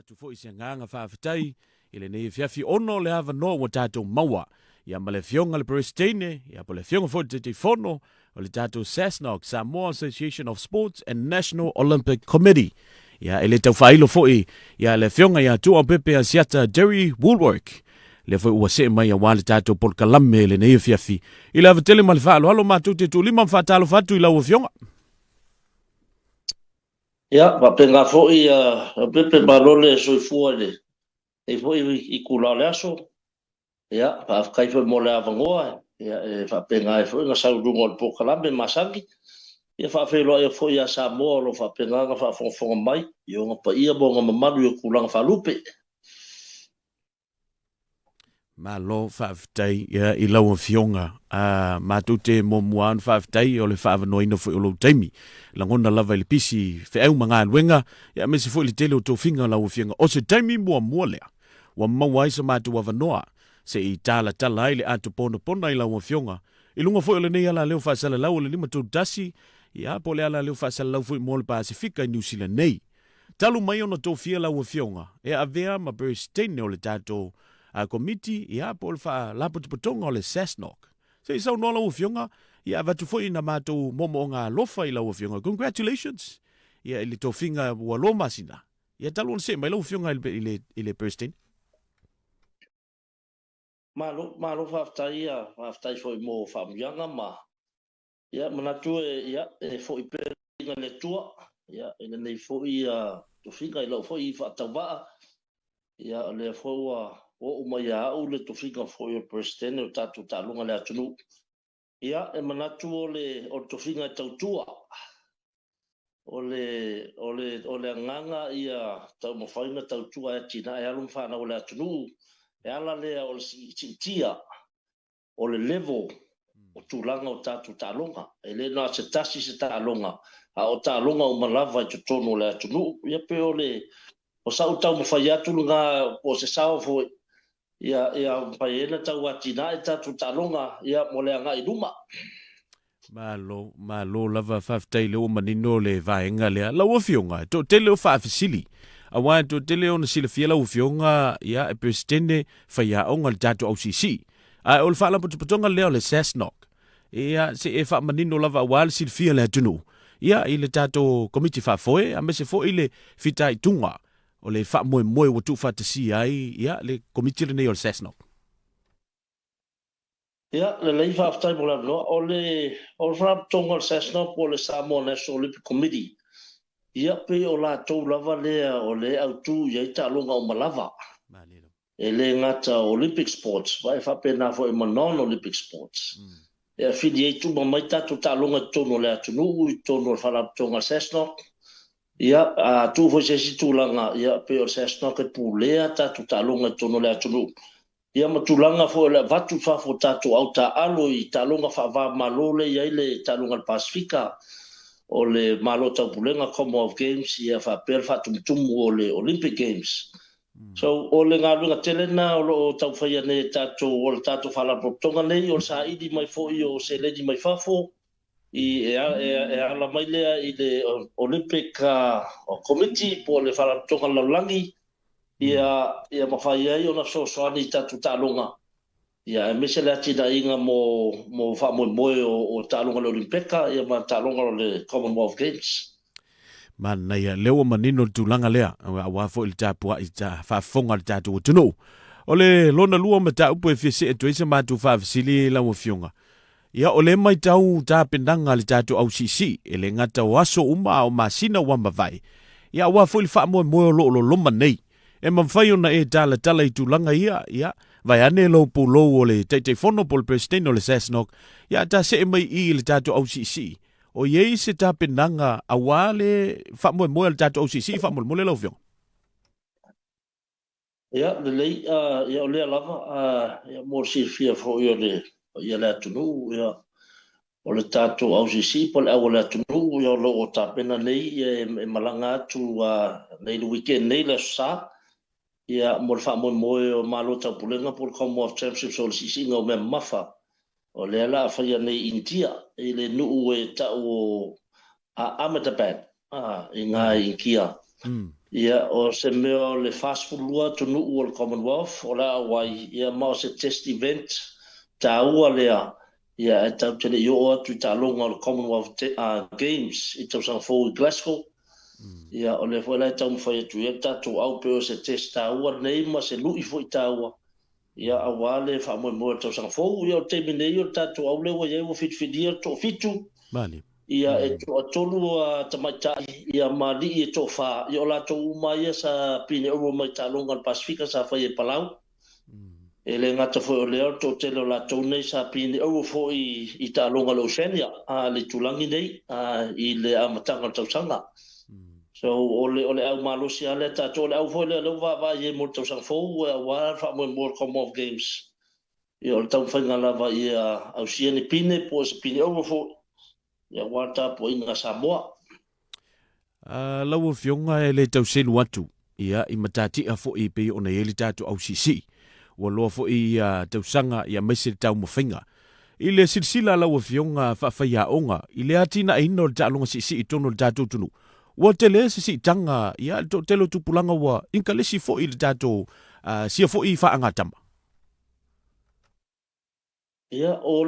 whatu fo isi nganga whaafitai, ile nei fiafi ono le hava no wa tātou maua, ia ma le fionga le Pristine, ia po le fionga fo te fono, o le tātou SASNOC, Samoa Association of Sports and National Olympic Committee. Ia ele tau whailo fo ia le fionga ia Tuaopepe a siata Jerry Wallwork. Le fo ua se mai a wale tātou pol kalame le nei fiafi. I le hava tele ma le whaalo, halo mātou te tū lima whaatalo whatu I lau fionga. Ia, wapenga fo'i pepe malole soifua le. E fo'i I kula le aso. Ia, whaafkai fo'i mo le avangoa. Ia, wapenga fo'i nga saurunga le pokalame masangi. Ia whaafeloa e fo'i a Samoa lo wapenga nga whaafonga mai. Ia nga pa ia mo nga mamalu I kulanga whalupe. Malo whaafitai ia I lau fionga. Mātou te momuan whaafitai o le whaavanoina fo'i o lau taimi. Langona lava I le pisi whaau mga aluenga. Ia mesi fo'i le tele o tō whinga lau fionga. O se taimi mua lea. Wa maua isa mātou wavanoa. Se I tala ai le ato pona I lau fionga. I lunga fo'i o le nei ala leo whaasala lau o le lima tō dasi. Ia po le ala leo whaasala lau fo'i mo le Pasifika I New Zealand nei. Talu mai ona tō fia lau fionga. E avea ma Pristine o le tātou a komiti ia po le fa lapo tupotonga o le SASNOC. Se I sau nola o fionga, ia vatu foi na mātou momo ngā lofa I lau fionga. Congratulations! Ia ili tō whinga ua loma sina. Ia talo on se, mai lau fionga I le Pristine. Malo whaftai foi mo whamuanga ma. Ia manatu ia foi peringa le tua. Ia ina nei foi tō whinga I lau foi whaatawaa. Ia le foi o umaya au le tofinga foi o Pristine o tatu talunga le atunu. Ia e manatu o le tofinga tautua. O le nganga ia tau mawhainga tautua e tina e alum whana o le atunu. E ala lea o le sintia o le level o tūlanga o tatu talunga. E le nā se tasi se talunga. A o talunga o malawa I tutono le atunu. Ia pe o le o sau tau mawhai atu nga o se sao foi. Ia mpaena tau atina e tatu talonga ia mo le anga I luma. Malo lava whaftai leo manino le vaenga lea. Lau o fionga, tō te leo whaafisili. Awa tō te leo na sila fia lau fionga ia e Pristine whaia onga le tatu OCC. A o le whaala putuputonga leo le SASNOC. Ia se e wha manino lava awale sila fia lea tunu. Ia I le tatu komiti whaafoe, a mese fo I le fitai tunga. O le wha moe o tu whatasi ai, ia, le komiti le nei o le SASNOC. Ia, le lei whaaftai mo la no, o le whaatonga le SASNOC o le Samoa National Olympic Committee. Ia pe o la tau lava lea o le autu iai talonga o malava. E le ngata Olympic Sports, vai whapena fo e non-Olympic Sports. E a whini ei tu mamai tatu talonga tono le atunu, I tono le whaatonga le SASNOC. Ia, tu foi se situlanga, ia pe o SASNOC e pulea tatu talonga tono le atunu. Ia matulanga fo le vatu fafo tatu au ta alo I talonga whaava malole ia le talonga le Pasifika o le malota pulenga Commonwealth Games ia whapel fatumtumu o le Olympic Games. So o le ngā runga telena o tau whaia ne tatu o le tatu whalaprotonga nei o sa idi mai fo I o se ledi mai fafo. I ala mai lea I le Olympic Committee po le whalatonga laulangi ia mawhai ai o na soani tatu talonga. Ia e mese le atina inga mo whamoe o talonga le Olimpeka ia ma talonga o le Commonwealth Games. Mana ia leo manino le tūlanga lea, a wafo I le tāpua I tā whafonga le tātu o tunu. O le lona lua ma tā upo e fese e tuese mātu whaafisili lau o fionga. Ia o le mai tau tā pendanga le tātou OCC, e le ngata o aso uma o masina wamba vai. Ia wa foi le wha moe o lo loma nei. E mawhai ona e tala I tūlanga ia, vai ane lo pulo o le teitei fono po le Pristine o le SASNOC, ia ta se e mai I le tātou OCC. O iei se tā pendanga a wā le wha moe le tātou OCC, wha moe le lau fiong. Ia, le lei, ia o lea lava, ia mor sirfia fo I o le ia le atunu ia o le tātou OCC po le au le atunu ia lo o tāpena nei e malanga atu nei le weekend nei le sa ia mo le whamoe o malo tau pulenga po le Commonwealth Championships o le sisinga o mea mafa o le ala whaia nei India e le nuu e tau o Ahmedabad I ngā Inkia Ia o se mea le fast food lua tunu ua le Commonwealth o la awai ia ma o se test event ta ua lea ia e tau tele i o atu ta longa o le Commonwealth Games i tau sang fōu i Glasgow ia o le fwela e tau mwhai atu ia tatu au pe o se test ta ua nei ma se lui fo i ta ua ia awale wha moe moe tau sang fōu ia o te minei o tatu au lewa ia ua fitfidia to fitu Mali. ia e to atolu a tamaitai ia mali e to fa ia la to uma ia sa pine o mai ta longa Pasifika sa fa e palau e le ngata fo o le to telo la to nei sa pine o fo i ta longa lo Oceania a le tulangi nei a i le amatanga tau sanga so ole au malosi ale ta to le au fo le va ye mo tau sang fo wa fa mo Commonwealth Games ia o tau fa ngala va ia au siene pine po se pine o fo ia wata po inga Samoa. Lau fionga e le tau selu atu. Ia i matati a fo i pe o na ele tatu au sisi. Wa loa fo i tau sanga ia maise tau mawhinga. I le silsila lau fionga whawhai onga. I le atina e ino le talonga sisi i tono le tatu tunu. Wa te le sisi tanga ia to telo tupulanga wa inka lesi fo i le tatu sia fo i whaangatama. Ia o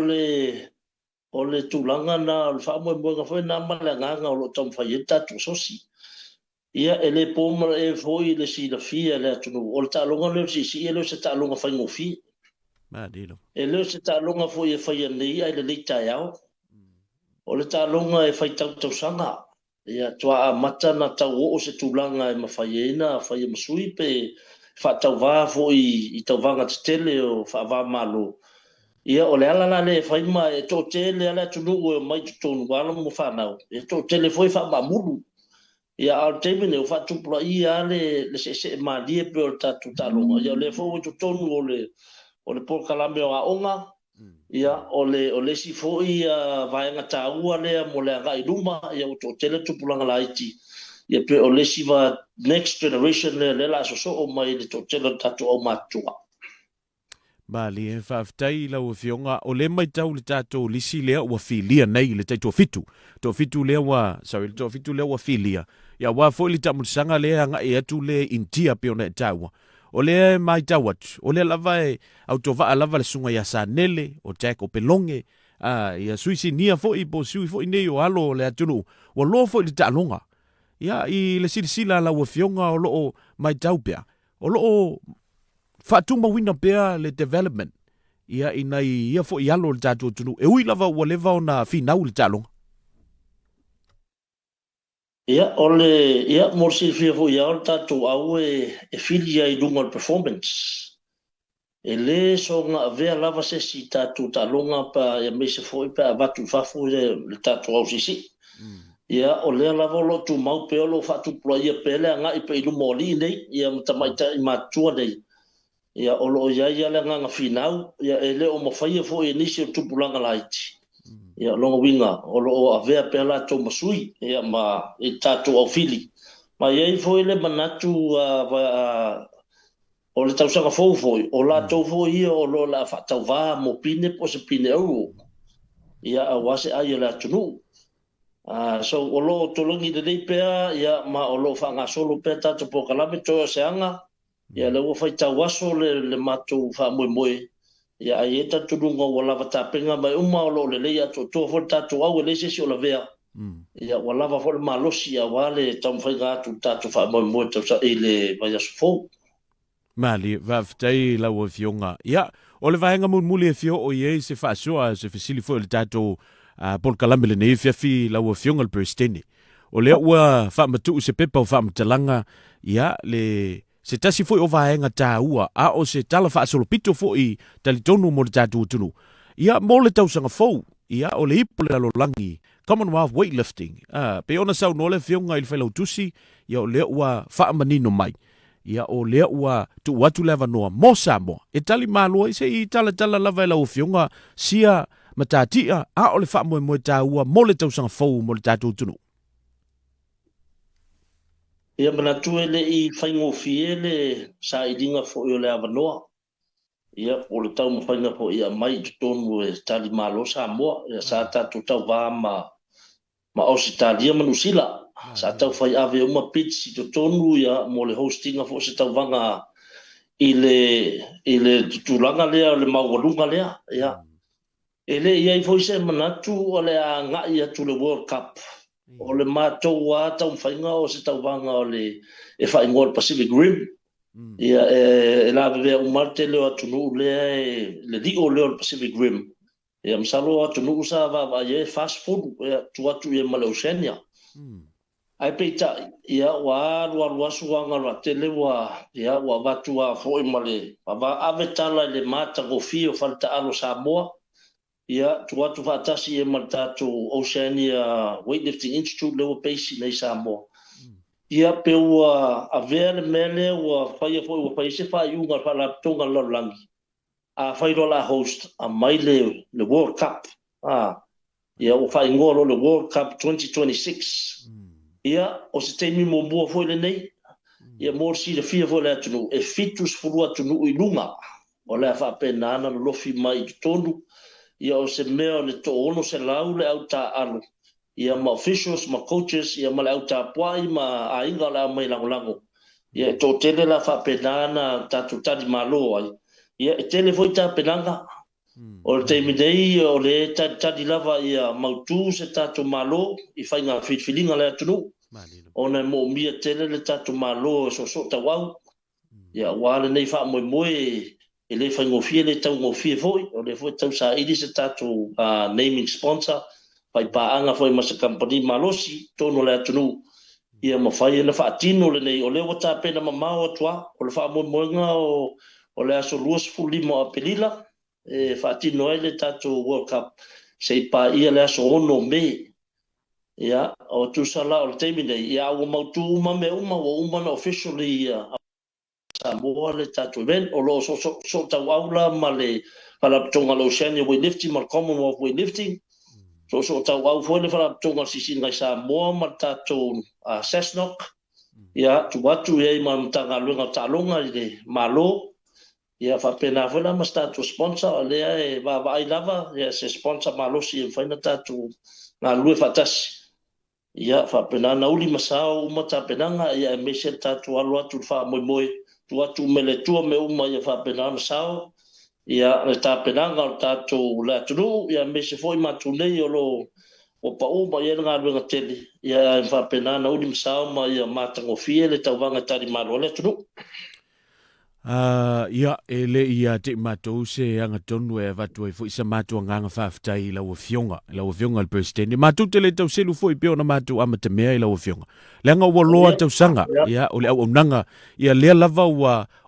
le tūlanga na o le whaamoe whai nā malanganga o lo tam whai e tatu sosi. Ia e le pōma e fhoi le si la fia le atunu. O le tālonga leo si e leo se tālonga whai ngofi. E leo se tālonga fhoi e whai anei ai le leitai au. O le tālonga e whai tau sanga. Ia tua a mata na tau o se tūlanga e mawhai e na whai e masui pe wha tau vā fhoi i tau vanga te tele o wha vā malo. Ia o le ala le fai ma e to tele ala tunu o mai tonu wala mo whanau. E to tele foi wha ma mulu. Ia al temene o fa tupula I ale le se ma die pe o tatu talonga. Ia le foi to tonu o le por kalame o aonga. Ia o le si foi vaenga taua le mo le aga I luma ia o to tele tupula ngala iti. Ia pe o le si va next generation le la so o mai le to tele tatu o matua. Mali e whaafitai lau fionga o le mai tau le tātou lisi lea ua filia nei le tau fitu. Tō fitu lea ua filia. Ia wā fōi li tamulisanga lea anga e atu le intia peona e taua. O le mai tau atu. O le lava e au tō vaa lava le sunga ia sa nele o tek o pelonge. Ia suisi nia fōi po sui fōi nei o alo le atunu. O lo fōi li tālonga. Ia I le silisila lau fionga o loo mai tau pia. O loo Fatuma wina pea le development. Ia inai ia fo ialo le tatu tunu. E ui lava ua leva o na finau le talonga. Ia ia morsi fia fo ia o tatu au e filia I lunga performance. E le so nga vea lava se si tatu talonga pa ia meise fo I pa avatu fafu le tatu au sisi. Ia o le lava lo tu mau peo lo fatu pula ia pele anga I pe ilu moli nei. Ia matamaita I matua nei. Ia o loo ia le nganga finau, ia e le o mawhaia fo e nisi o tupulanga laiti. Ia longa winga, o loo avea pela tō masui, ia ma e tātou au fili. Ma ia fo e le manatu o le tausanga fōu foi, o la tō fo ia o loo la whatau vā mo pine po se pine au. Ia a wase ai le atunu. So o loo tolongi de dei pea, ia ma o loo whanga solo pea tātou po kalame tō se anga, Ia le ua whai tau aso le matou wha moe moe. Ia ai e tatu runga ua lava tāpenga mai uma o lo le leia to toa fo tatu au e leise si o la vea. Ia ua lava fo le malosi a wale tau mwhai ngātu tatu wha moe moe tau sa e le vai aso fōu. Mali, whaafitai lau o fionga. Ia, o le vaenga muli e fio o iei se whaasua se fasili fo le tatu Paul Kalamele nei fiafi lau o fionga le peristene. O lea ua whaamatu se pepa o whaamatalanga. Ia, le se tasi foi o vaenga tā ua, a o se tala whaasolopito foi talitonu mo le tātou tunu. Ia, mo le tausanga fou, ia, o le ipo le alolangi, Commonwealth weightlifting. Pe ona sau no le fionga il whailau tusi, ia o lea ua whaamanino mai. Ia o lea ua tu watu leva noa mo Samoa. E tali mālua i se I tala lava e lau fionga sia matatia, a o le whaamoe moe tā ua mo le tausanga fou mo le tātou tunu. Ia mana tue le I whaingo fie le sa I ringa fo I o le avanoa. Ia o le tau mawhainga fo ia mai tutonu e tali malo Samoa. Ia sa tatu tau vā ma Ausitalia manusila. sa tau fai ave uma pitsi to tonu ia mo le hostinga fo se tau vanga ile tutulanga lea le mawalunga lea ia ele ia i foi se manatu o le a nga ia tu le World Cup o le matou wa tau whainga o se tau vanga o le e whainga o Pacific Rim ia e la vea umarte leo atunu lea le di o leo Pacific Rim ia msalo atunu sa va ia fast food ia tuatu ia male Oceania ai peita ia wa suanga la tele wa ia wa vatua foi male va avetala le mata go fio falta alo Samoa ia tuatu fatasi e maltatu Oceania Weightlifting Institute le peisi nei Samoa ia pe ua avea le mele ua faia foi ua faise faiunga fala tonga lolangi a fairo la host a mai le World Cup ia ua faingolo le World Cup 2026 ia o se teimi mo bua foi le nei ia morsi le fia foi le atunu e fitus fulu atunu i lunga o le fa pena na lofi mai tonu ia o se mea le to ono se lau le auta alu ia ma officials ma coaches ia ma le auta puai ma a inga la mai lango ia to tele la fa pena na tatu tadi malo ai ia tele foi ta penanga o le teimi nei o le tadi lava ia mautu se tatu malo i fainga filinga le atunu ona mo mia tele le tatu malo so tawau ia wale nei fa mo e le fainga fie le tau mo fie foi o le foi tau sa ili se tatu naming sponsor pai paanga foi masa company malosi tono le atunu ia ma fai na fa tino le nei o le wata pena mama o tua o le fa mo nga o le aso luas fulimo a pelila e fa tino ele tatu World Cup sei pa ia le aso ono me ia o tu sala o teimi nei ia o mautu uma me uma na officially Samoa le tatu event o lo so tau aula ma le para tonga lo Oceania weightlifting ma Commonwealth weightlifting so tau au foi le para tonga sisi ngai Samoa ma tatu Cessnock ia tu watu ia ma tanga lunga talonga le malo ia fa pena foi la ma tatu sponsor le e va ai lava ia se sponsor malo si fa na tatu na lue fatasi ia fa pena na uli masao uma ta penanga ia me se tatu alu atu fa moi tuatu mele tua me uma ia fa penana sao ia le ta penanga o tatu la tru ia me se foi matu nei o pa uma ia nga luenga tele ia fa penana uli masao ma ia matango fie le tauwanga tari malo le tru ia ele ia te matou se anga tonu e vatu e foi sa matou nganga faftai la o fionga le birthday ni matou tele tau selu foi pe ona matou ama te mea la o fionga le anga o loa tau sanga ia o le au nanga ia le lava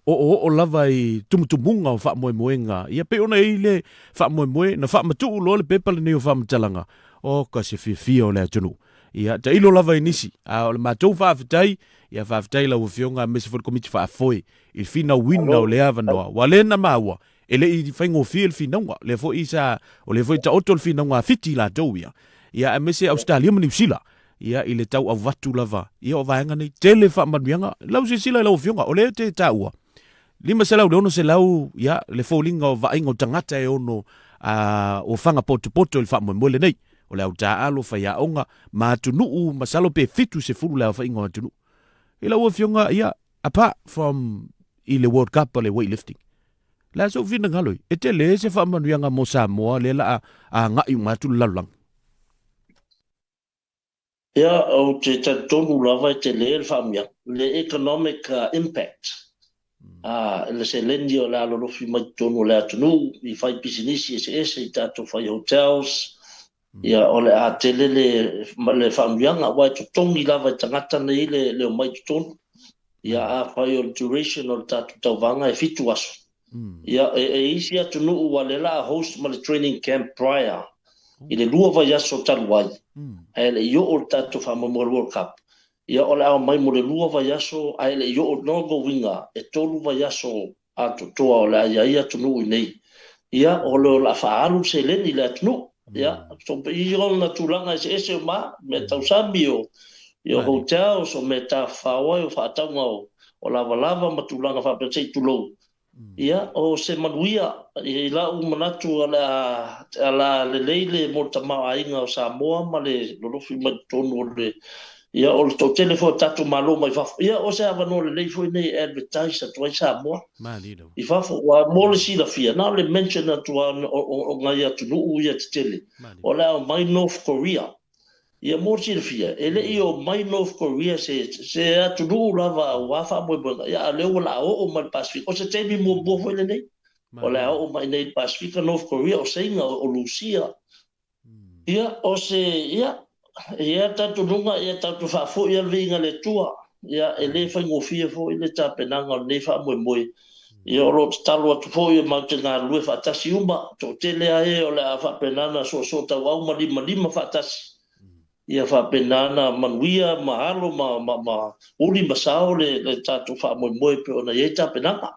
o lava i tumutumunga o fa moenga ia pe ona ile fa moe na fa matu lo le pepa le ne o fa matalanga o ka se fia o le tonu ia te ilo lava inisi a o le matou faftai ia faftai la o fionga me se for komiti fa foi il fina winna o le avanoa walena maua ele i faingo fil fina wa le fo isa o le fo ta otol fina wa fiti la doia ia me se Australia mani sila ia ile tau au vatu lava ia o vaenga nei tele fa manuanga lau se sila lau fionga o le te taua lima se lau le ono se lau ia le fo linga o vaenga tangata e ono o fanga poto il fa mo le nei o le au ta alo fa ia onga ma tunu masalo pe fitu se fulu la fa ingo tunu ila o fionga ia apart from ile World Cup le weightlifting la so fina ngaloi e te le se fa manuanga mo Samoa le la a ngai matu lalang ia o te tonu lava te le famia le economic impact le se lendi o la lo fi mai tonu le atunu i fai business ese i tato fai hotels ia o le a tele le famia wa to tongi lava tangata nei le mai tonu ia a fai o duration o tatu tauwanga e fitu aso. Ia isi atu nuu wale la host ma le training camp prior. I le lua vai aso taluai. Ai le iyo o tatu whama mo World Cup. Ia o le au mai mo le lua vai aso, ai le iyo o nogo winga e tolu vai aso atu toa o le ai atu nuu i nei. Ia o le la whaalu se leni le atu nuu. Ia, so i o na tulanga ese o ma, me tau sami o Ia hotel so me ta whaoa o whaatanga o lava matulanga whapetei tulou. Ia o se manuia i la manatu ala le leile mo tamau ainga o Samoa ma le lolofi mai tonu o le ia o le totele fo tatu malo mai fafo ia o se ava no le lei fo nei advertise atu ai Samoa Malino. i fafo wa mo le sila fia na le mention atu o ngai atu nuu ia te tele o le au mai North Korea ia mo sila fia ele i o mai North Korea se atu nuu lava wa fa mo bo ia le o la o mal Pacific o se temi mo bo fo le nei o le o mai nei Pacific North Korea o se inga o Lucia ia o se ia tatu runga ia tatu fa'afo ia vinga le tua ia ele fa ngofia fo ile tapenanga le fa moe ia o lo talo atu fo ia ma te ngā lue fa tasi uma to tele ai o le fa penana so ta au malima fa tasi ia fa penana manuia mahalo ma uli masao le tatu fa moe pe ona ia tapenanga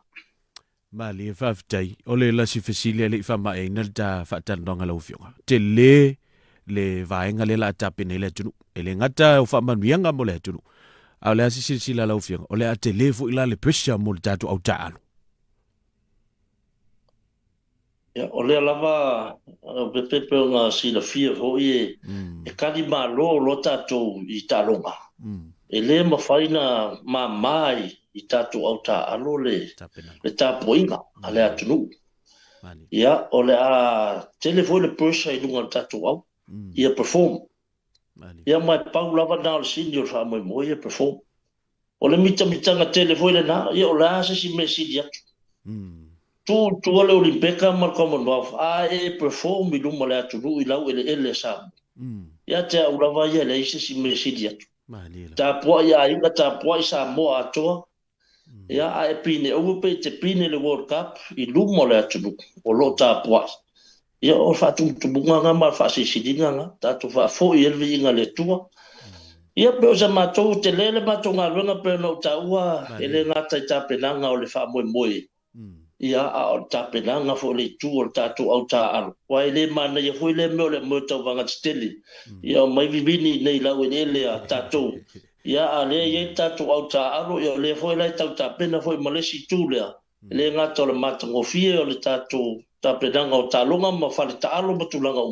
Mali fa ftai o le la si fesilia le fa mai na ta fa tanonga lo fionga te le vaenga le la tapene le tunu ele ngata o fa manuianga mo le tunu a le asi sila la ufianga o le a telefo ila le pressure mo le tatu au taalo ya o le lava pepe nga sila fia fo e kali malo lo tatu i talonga ele ma faina ma mai i tatu au taalo le tapoinga ale atunu ya o le a telefo le pressure i lunga tatu au ia perform ia mai pau lava na le senior fa mo ia perform o le mitanga telefone na ia o la se si message atu tu ole olimpeka mar Commonwealth a perform i luma le atu i lau ele sa ia te au lava ia le se si message atu ta po ia inga ta po sa mo atoa ia a pine o pe te pine le World Cup i luma le atu o lo ta po ia o fa tu bunga ma fa si sidinga nga ta tu fa fo i elvi inga le tua ia pe o sa matou te lele matou nga lunga pe no ta ua ele nga ta penanga o le fa moe ia a o ta penanga fo le tu o ta tu au ta al wa ele mana ia fo le me le mo ta vanga steli ia mai vivini nei la ele a ta tu ia a le ia ta tu au ta alo ia le fo le ta pena fo malesi tu le le nga to le matongo fie o le ta tu ta penanga o ta longa ma fa ta alo matulanga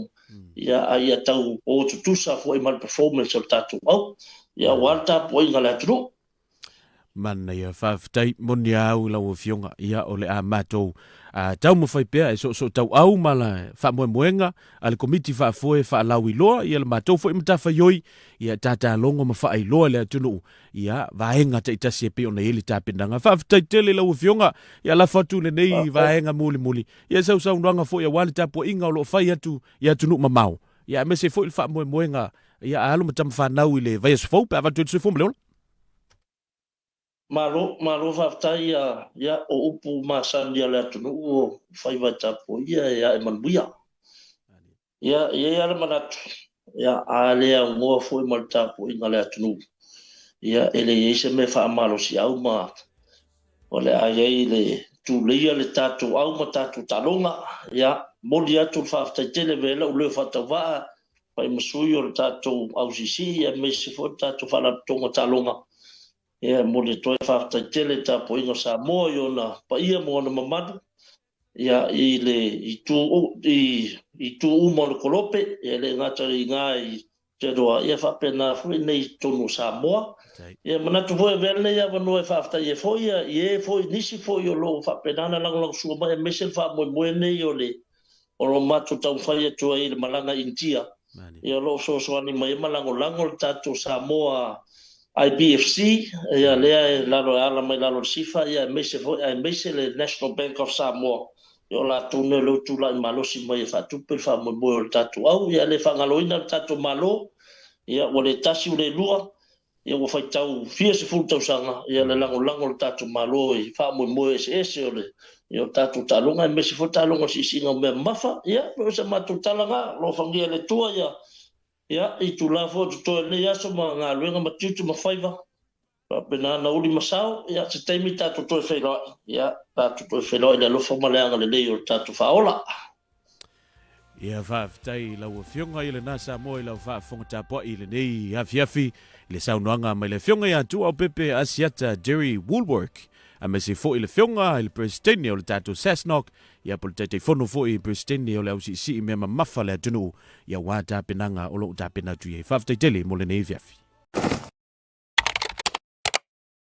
ia ia tau o tutusa fo mal performance o tatu au ia walta po inga la tru mana ia faftai moni au la o fionga ia o le a matou a tau mo fai pea e so tau au mala fa moenga al komiti fa foe fa lawi loa ia le matou fo imta fa yoi ia tata longo ma fa ai loa le tunu ia vaenga te itasi pe ona ele tapendanga faftai tele la o fionga ia la fatu le nei vaenga muli ia sau ndanga fo ia wale tapo inga lo fai atu ia tunu mamau ia me se fo fa moenga ia alu matam fa nau ile vai se fo pa va tu se fo mle malo faftai ia o upu masandia le tunu o fai va tapo ia e manbuia ia le manatu ia ale mo fo mal tapo inga le tunu ia ele se me fa malo si au ma ole ai le tu le tatu au ma tatu talonga ia moli atu faftai tele vela o le fatava pai masui o tatu au sisi ia me se fo tatu fala tonga talonga ia mo le toi fafta tele ta po inga Samoa yo na pa ia mo na mamadu ia i tu mo le kolope ia le ngata i ngai te roa ia fa pena fu nei tonu Samoa ia mana tu foi vele ia no fafta ia foi nisi foi yo lo fa pena na lang su ba me se fa mo nei yo le o lo matu tau fai tu ai le malanga intia ia lo so ani mai malango tatu Samoa IBFC ia lea lalo ala mai lalo sifa ia mese le National Bank of Samoa yo la tune lo tu la malosi mai fa tu pe fa mo tatu au ia le fangaloina tatu malo ia o le tasi le lua ia o fai tau fia se fu tau sanga ia le lango tatu malo i fa mo ese o le ia tatu talunga mese fu talunga si singa me mafa ia o se matu talanga lo fangia le tua ia i tu la fo tu le ia so ma nga luenga ma tu ma faiva pa pena na uli masao ia se taimi ta tu felo ia ta tu felo ile lo fo malanga le le ta tu faola ia faftai la o fionga ile na Samoa la fa fonga tapo ile nei afiafi le saunoanga mai le fionga ia Tuaopepe asiata Jerry Wallwork a me se fo ile fionga ile presidente o le tatu Sasnok ia po te fono fo i presidente o le UCC me ma mafa le tunu ia wata penanga o lo ta pena tu ia faftai tele mo le nei afiafi